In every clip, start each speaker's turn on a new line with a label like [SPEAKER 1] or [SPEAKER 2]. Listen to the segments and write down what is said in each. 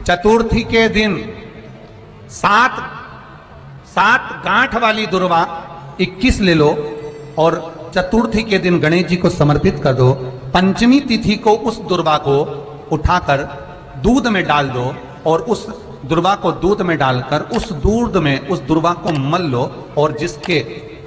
[SPEAKER 1] चतुर्थी के दिन सात गांठ वाली दुर्वा 21 ले लो और चतुर्थी के दिन गणेश जी को समर्पित कर दो। पंचमी तिथि को उस दुर्वा को उठाकर दूध में डाल दो और उस दुर्वा को दूध में डालकर उस दूध में उस दुर्वा को मल लो और जिसके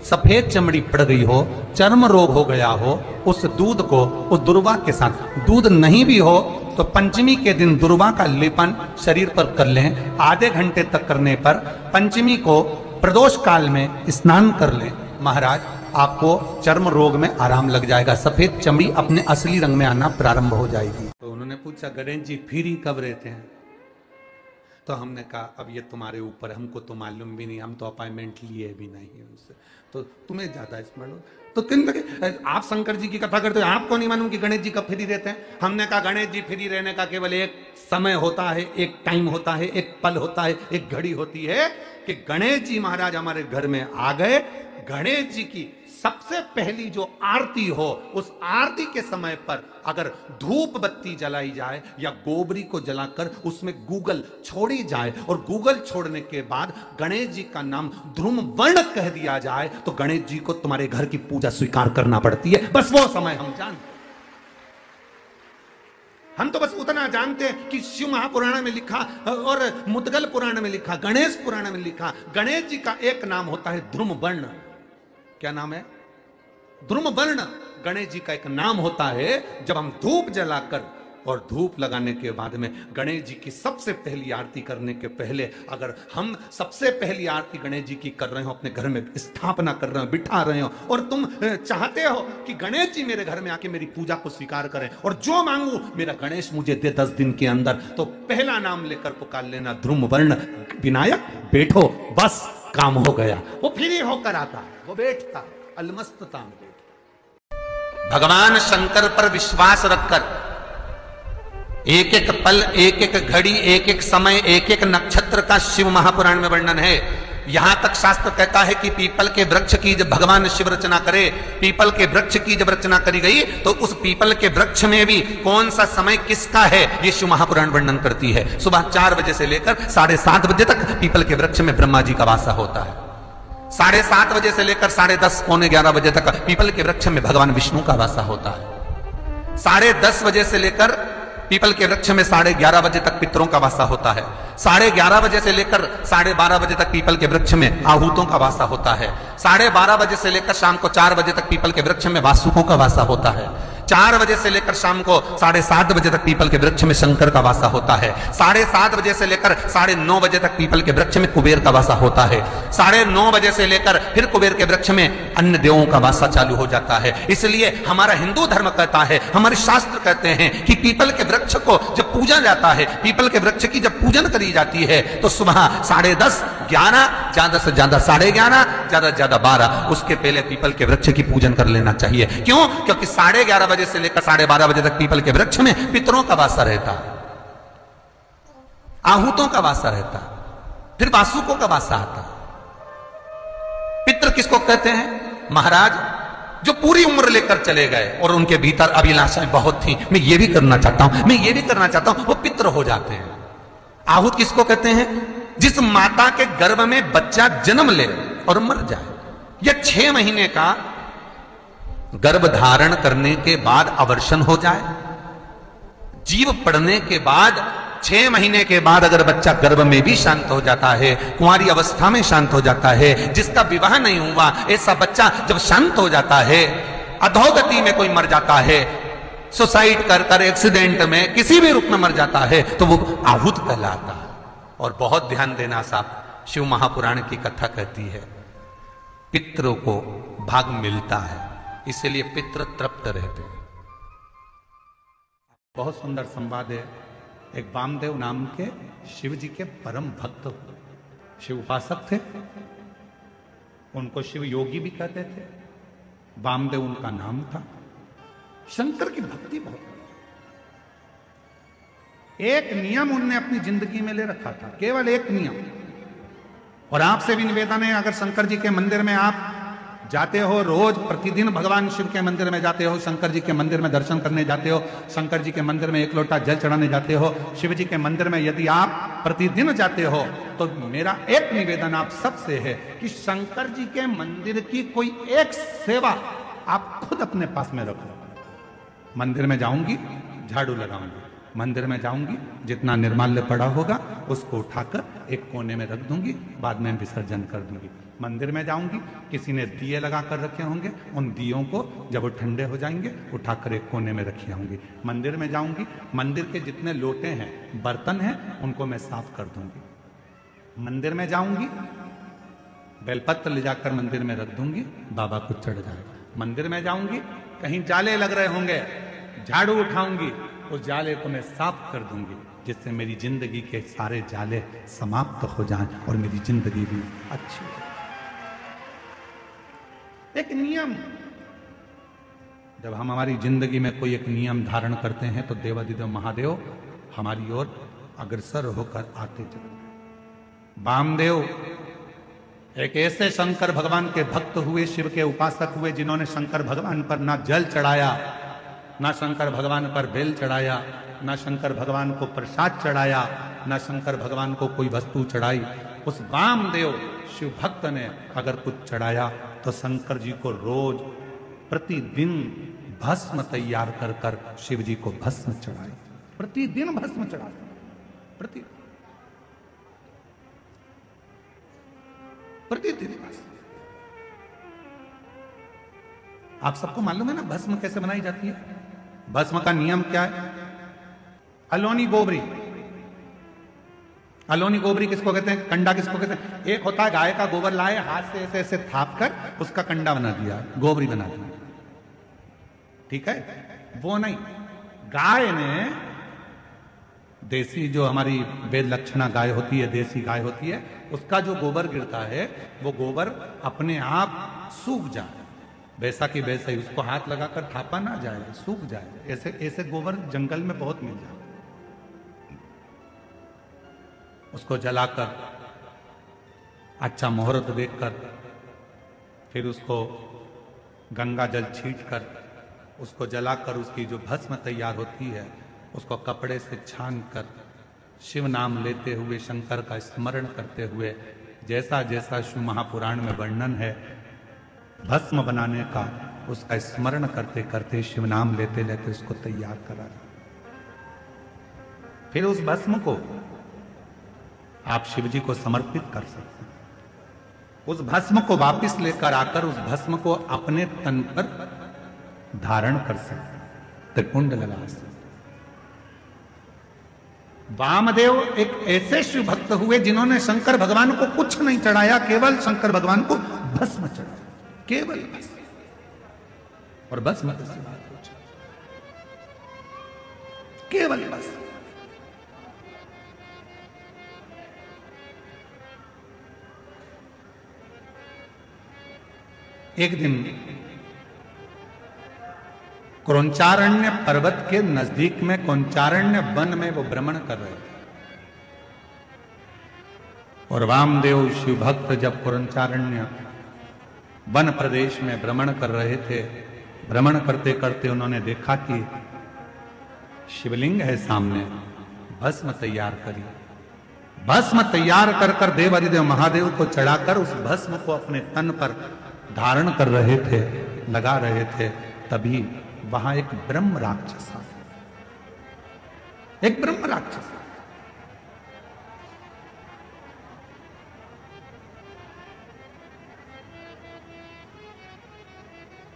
[SPEAKER 1] सफेद चमड़ी पड़ गई हो, चर्म रोग हो गया हो, उस दूध को उस दुर्वा के साथ, दूध नहीं भी हो तो पंचमी के दिन दुर्वा का लेपन शरीर पर कर लें। आधे घंटे तक करने पर पंचमी को प्रदोष काल में स्नान कर लें। महाराज आपको चर्म रोग में आराम लग जाएगा, सफेद चमड़ी अपने असली रंग में आना प्रारंभ हो जाएगी। तो उन्होंने पूछा गणेश जी फिर ही कब रहते हैं? तो हमने कहा अब ये तुम्हारे ऊपर, हमको तो मालूम भी नहीं, हम तो अपॉइंटमेंट लिए भी नहीं उनसे, तो तुम्हें ज्यादा स्मरण हो। तो किन लगे आप शंकर जी की कथा करते हो, आपको नहीं मालूम कि गणेश जी कब फ्री रहते हैं? हमने कहा गणेश जी फ्री रहने का केवल एक समय होता है, एक टाइम होता है, एक पल होता है, एक घड़ी होती है कि गणेश जी महाराज हमारे घर में आ गए। गणेश जी की सबसे पहली जो आरती हो, उस आरती के समय पर अगर धूप बत्ती जलाई जाए या गोबरी को जलाकर उसमें गूगल छोड़ी जाए और गूगल छोड़ने के बाद गणेश जी का नाम ध्रुम वर्ण कह दिया जाए तो गणेश जी को तुम्हारे घर की पूजा स्वीकार करना पड़ती है। बस वो समय हम जानते, हम तो बस उतना जानते हैं कि शिव महापुराण में लिखा और मुद्गल पुराण में लिखा, गणेश पुराण में लिखा, गणेश जी का एक नाम होता है ध्रुम वर्ण। क्या नाम है? ध्रुम वर्ण गणेश जी का एक नाम होता है। जब हम धूप जलाकर और धूप लगाने के बाद में गणेश जी की सबसे पहली आरती करने के पहले अगर हम सबसे पहली आरती गणेश जी की कर रहे हो, अपने घर में स्थापना कर रहे हो, बिठा रहे हो और तुम चाहते हो कि गणेश जी मेरे घर में आके मेरी पूजा को स्वीकार करें और जो मांगू मेरा गणेश मुझे दे 10 दिन के अंदर, तो पहला नाम लेकर पुकार लेना ध्रुम वर्ण विनायक, बैठो, बस काम हो गया। वो फ्री होकर आता, वो बैठता अलमस्तता में। भगवान शंकर पर विश्वास रखकर एक एक पल, एक एक घड़ी, एक एक समय, एक एक नक्षत्र का शिव महापुराण में वर्णन है। यहां तक शास्त्र कहता है कि पीपल के वृक्ष की जब भगवान शिव रचना करे, पीपल के वृक्ष की जब रचना करी गई तो उस पीपल के वृक्ष में भी कौन सा समय किसका है ये शिव महापुराण वर्णन करती है। सुबह 4 बजे से लेकर 7:30 बजे तक पीपल के वृक्ष में ब्रह्मा जी का वासा होता है। 7:30 बजे से लेकर 10:30 पौने 11 बजे तक पीपल के वृक्ष में भगवान विष्णु का वासा होता है। 10:30 बजे से लेकर पीपल के वृक्ष में 11:30 बजे तक पितरों का वासा होता है। 11:30 बजे से लेकर 12:30 बजे तक पीपल के वृक्ष में आहूतों का वासा होता है। 12:30 बजे से लेकर शाम को 4 बजे तक पीपल के वृक्ष में वासुकों का वासा होता है। 4 बजे से लेकर शाम को 7:30 बजे तक पीपल के वृक्ष में शंकर का वासा होता है। 7:30 बजे से लेकर 9:30 बजे तक पीपल के वृक्ष में कुबेर का वासा होता है। 9:30 बजे से लेकर फिर कुबेर के वृक्ष में अन्य देवों का वासा चालू हो जाता है। इसलिए हमारा हिंदू धर्म कहता है, हमारे शास्त्र कहते हैं कि पीपल के वृक्ष को जब पूजा जाता है, पीपल के वृक्ष की जब पूजन करी जाती है तो सुबह 10:30, 11, ज्यादा से ज्यादा 11:30, ज्यादा से ज्यादा 12, उसके पहले पीपल के वृक्ष की पूजन कर लेना चाहिए। क्यों? क्योंकि 11:30 बजे से लेकर 12:30 बजे तक पीपल के वृक्ष में पितरों का वासा रहता है, आहूतों का वासा रहता है, फिर वासुकों का वासा आता है। पितृ किसको कहते हैं? महाराज जो पूरी उम्र लेकर चले गए और उनके भीतर अभिलाषाएं बहुत थी, मैं ये भी करना चाहता हूं, मैं ये भी करना चाहता हूं, वो पितृ हो जाते हैं। आहूत किसको कहते हैं? जिस माता के गर्भ में बच्चा जन्म ले और मर जाए, या 6 महीने का गर्भ धारण करने के बाद अवर्षण हो जाए, जीव पड़ने के बाद 6 महीने के बाद अगर बच्चा गर्भ में भी शांत हो जाता है, कुंवारी अवस्था में शांत हो जाता है, जिसका विवाह नहीं हुआ ऐसा बच्चा जब शांत हो जाता है, अधोगति में कोई मर जाता है, सुसाइड कर एक्सीडेंट में किसी भी रूप में मर जाता है तो वो आहूत कहलाता है। और बहुत ध्यान देना साहब, शिव महापुराण की कथा कहती है पितरों को भाग मिलता है, इसलिए पितृ तृप्त रहते हैं। बहुत सुंदर संवाद है। एक वामदेव नाम के शिव जी के परम भक्त शिव उपासक थे, उनको शिव योगी भी कहते थे, वामदेव उनका नाम था। शंकर की भक्ति बहुत, एक नियम उनने अपनी जिंदगी में ले रखा था, केवल एक नियम। और आपसे भी निवेदन है, अगर शंकर जी के मंदिर में आप जाते हो रोज प्रतिदिन भगवान शिव के मंदिर में जाते हो, शंकर जी के मंदिर में दर्शन करने जाते हो, शंकर जी के मंदिर में एक लोटा जल चढ़ाने जाते हो, शिव जी के मंदिर में यदि आप प्रतिदिन जाते हो तो मेरा एक निवेदन आप सबसे है कि शंकर जी के मंदिर की कोई एक सेवा आप खुद अपने पास में रख लो। मंदिर में जाऊंगी, झाड़ू लगाऊंगी, मंदिर में जाऊंगी, जितना निर्माल्य पड़ा होगा उसको उठाकर एक कोने में रख दूंगी, बाद में विसर्जन कर दूंगी। मंदिर में जाऊंगी, किसी ने दिए लगा कर रखे होंगे, उन दियों को जब वो ठंडे हो जाएंगे उठाकर एक कोने में रखी होंगी। मंदिर में जाऊंगी, मंदिर के जितने लोटे हैं, बर्तन हैं, उनको मैं साफ कर दूंगी। मंदिर में जाऊंगी, बेलपत्र ले जाकर मंदिर में रख दूंगी, बाबा को चढ़ जाएगा। मंदिर में जाऊंगी, कहीं जाले लग रहे होंगे, झाड़ू उठाऊंगी, उस जाले को मैं साफ कर दूंगी, जिससे मेरी जिंदगी के सारे जाले समाप्त हो जाएं और मेरी जिंदगी भी अच्छी हो। एक नियम, जब हम हमारी जिंदगी में कोई एक नियम धारण करते हैं तो देवाधिदेव महादेव हमारी ओर अग्रसर होकर आते चले। वामदेव एक ऐसे शंकर भगवान के भक्त हुए, शिव के उपासक हुए, जिन्होंने शंकर भगवान पर ना जल चढ़ाया, ना शंकर भगवान पर बेल चढ़ाया, ना शंकर भगवान को प्रसाद चढ़ाया, ना शंकर भगवान को कोई वस्तु चढ़ाई। उस वामदेव शिव भक्त ने अगर कुछ चढ़ाया तो शंकर जी को रोज प्रतिदिन भस्म तैयार कर कर शिव जी को भस्म चढ़ाई, प्रतिदिन भस्म चढ़ाते, प्रतिदिन भस्म। आप सबको मालूम है ना भस्म कैसे बनाई जाती है? भस्म का नियम क्या है? अलोनी गोबरी, अलोनी गोबरी किसको कहते हैं? कंडा किसको कहते हैं? एक होता है गाय का गोबर लाए, हाथ से ऐसे ऐसे थाप कर उसका कंडा बना दिया, गोबरी बना दिया, ठीक है? वो नहीं, गाय ने, देसी जो हमारी वेद लक्षणा गाय होती है, देसी गाय होती है, उसका जो गोबर गिरता है वो गोबर अपने आप सूख जाए, वैसा कि वैसा ही, उसको हाथ लगाकर थापा ना जाए, सूख जाए। ऐसे ऐसे गोबर जंगल में बहुत मिल जाए। उसको जलाकर, अच्छा मुहूर्त देखकर, फिर उसको गंगा जल छींटकर, उसको जलाकर उसकी जो भस्म तैयार होती है उसको कपड़े से छान कर शिव नाम लेते हुए, शंकर का स्मरण करते हुए, जैसा जैसा शिव महापुराण में वर्णन है भस्म बनाने का, उसका स्मरण करते करते, शिव नाम लेते लेते उसको तैयार करा। फिर उस भस्म को आप शिव जी को समर्पित कर सकते हैं। उस भस्म को वापस लेकर आकर उस भस्म को अपने तन पर धारण कर सकते, त्रिपुंड लगा सकते। वामदेव एक ऐसे शिव भक्त हुए जिन्होंने शंकर भगवान को कुछ नहीं चढ़ाया, केवल शंकर भगवान को भस्म चढ़ाया, केवल भस्म, और भस्म से बात पूछा, केवल भस्म। एक दिन क्रौंचारण्य पर्वत के नजदीक में, क्रौंचारण्य वन में वो भ्रमण कर रहे थे, और वामदेव शिव भक्त जब क्रौंचारण्य वन प्रदेश में भ्रमण कर रहे थे, भ्रमण करते करते उन्होंने देखा कि शिवलिंग है सामने, भस्म तैयार करी। भस्म तैयार कर कर देवाधिदेव महादेव को चढ़ाकर उस भस्म को अपने तन पर धारण कर रहे थे, लगा रहे थे। तभी वहां एक ब्रह्म राक्षस आ, एक ब्रह्म राक्षस,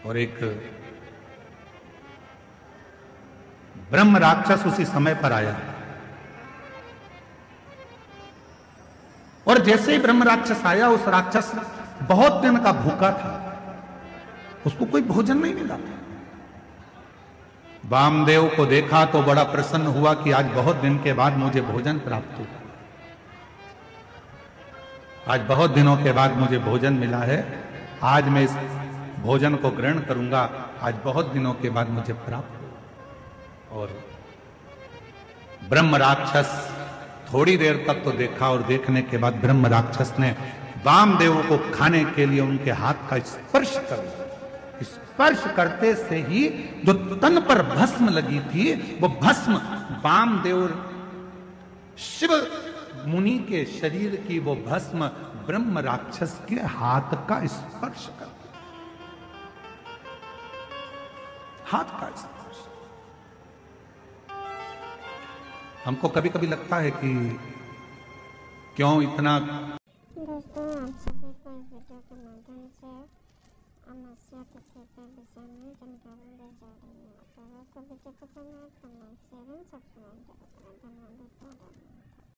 [SPEAKER 1] और एक ब्रह्म राक्षस उसी समय पर आया, और जैसे ही ब्रह्म राक्षस आया, उस राक्षस बहुत दिन का भूखा था, उसको कोई भोजन नहीं मिला। वामदेव को देखा तो बड़ा प्रसन्न हुआ कि आज बहुत दिन के बाद मुझे भोजन प्राप्त हुआ, आज बहुत दिनों के बाद मुझे भोजन मिला है, आज मैं इस भोजन को ग्रहण करूंगा, आज बहुत दिनों के बाद मुझे प्राप्त हुआ। और ब्रह्म राक्षस थोड़ी देर तक तो देखा, और देखने के बाद ब्रह्म राक्षस ने वामदेव को खाने के लिए उनके हाथ का स्पर्श कर, स्पर्श करते से ही जो तन पर भस्म लगी थी वो भस्म वामदेव शिव मुनि के शरीर की वो भस्म ब्रह्म राक्षस के हाथ का स्पर्श कर, हाथ का स्पर्श। हमको कभी कभी लगता है कि क्यों इतना।
[SPEAKER 2] दोस्तों, आप सभी को इस वीडियो के माध्यम से अमावस्या तिथि के विषय में जानकारी दी जा रही है। तो अगर वीडियो पसंद आए तो लाइक शेयर एंड सब्सक्राइब करें। धन्यवाद।